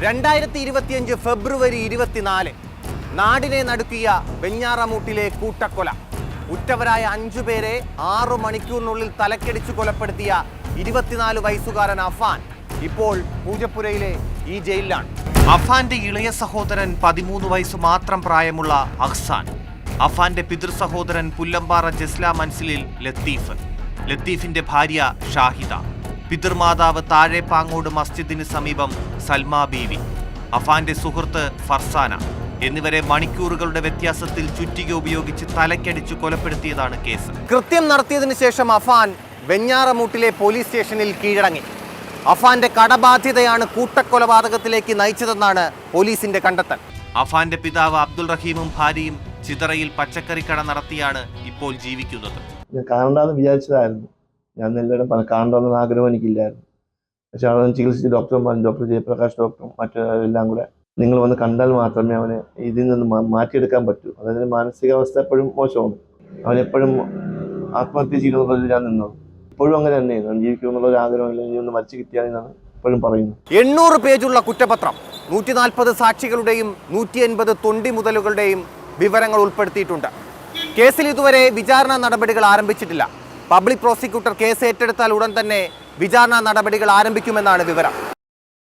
2025 ഫെബ്രുവരി 24 നാടിനെ നടുക്കിയ വെഞ്ഞാറമൂട്ടിലെ കൂട്ടക്കൊല. ഉറ്റവരായ 5 പേരെ 6 മണിക്കൂറിനുള്ളിൽ തലക്കടിച്ചു കൊലപ്പെടുത്തിയ 24 വയസ്സുകാരൻ അഫാൻ ഇപ്പോൾ പൂജപ്പുരയിലെ ഈ ജയിലിലാണ്. അഫാന്റെ ഇളയ സഹോദരൻ 13 വയസ്സ് മാത്രം പ്രായമുള്ള അഹ്സാൻ. അഫാന്റെ പിതൃ സഹോദരൻ പുല്ലമ്പാറ ജസ്ല മൻസിലിൽ ലത്തീഫിന്റെ ഭാര്യ ഷാഹിദ. പിതൃമാതാവ് താഴെപ്പാങ്ങോട് മസ്ജിദിന് സമീപം സൽമാ ബീവി. അഫാന്റെ സുഹൃത്ത് ഫർസാന എന്നിവരെ മണിക്കൂറുകളുടെ വ്യത്യാസത്തിൽ ചുറ്റിക ഉപയോഗിച്ച് തലക്കടിച്ചു കൊലപ്പെടുത്തിയതാണ് കേസ്. കൃത്യം നടത്തിയതിനു ശേഷം അഫാൻ വെഞ്ഞാറമൂട്ടിലെ പോലീസ് സ്റ്റേഷനിൽ കീഴടങ്ങി. അഫാന്റെ കടബാധ്യതയാണ് കൂട്ടക്കൊലപാതകത്തിലേക്ക് നയിച്ചതെന്നാണ് പോലീസിന്റെ കണ്ടെത്തൽ. അഫാന്റെ പിതാവ് അബ്ദുൾ റഹീമും ഭാര്യയും ചിതറയിൽ പച്ചക്കറിക്കട നടത്തിയാണ് ഇപ്പോൾ ജീവിക്കുന്നത്. കാണണ്ടെന്ന് വിചാരിച്ചതായിരുന്നു. ഞാൻ എല്ലാവരും കാണണമെന്ന ആഗ്രഹം എനിക്കില്ലായിരുന്നു. പക്ഷെ അവിടെ ചികിത്സിച്ച് ഡോക്ടർ ജയപ്രകാശ് ഡോക്ടറും മറ്റെല്ലാം കൂടെ നിങ്ങൾ വന്ന് കണ്ടാൽ മാത്രമേ അവനെ ഇതിൽ നിന്ന് മാറ്റിയെടുക്കാൻ പറ്റൂ. അതായത് മാനസികാവസ്ഥ എപ്പോഴും മോശമാണ്. അവനെപ്പോഴും ആത്മഹത്യ ചെയ്യുന്നതിൽ ഞാൻ നിന്നത് ഇപ്പോഴും അങ്ങനെ തന്നെയാണ്. ജീവിക്കണമെന്നുള്ള ആഗ്രഹമില്ല. ഇനി ഒന്ന് മരിച്ചു കിട്ടിയാലെന്നാണ് ഇപ്പോഴും പറയുന്നത്. 800 പേജുള്ള കുറ്റപത്രം, 140 സാക്ഷികളുടെയും 180 തൊണ്ടി മുതലുകളുടെയും വിവരങ്ങൾ ഉൾപ്പെടുത്തിയിട്ടുണ്ട്. കേസിൽ ഇതുവരെ വിചാരണ നടപടികൾ ആരംഭിച്ചിട്ടില്ല. പബ്ലിക് പ്രോസിക്യൂട്ടർ കേസ് ഏറ്റെടുത്താൽ ഉടൻ തന്നെ വിചാരണ നടപടികൾ ആരംഭിക്കുമെന്നാണ് വിവരം.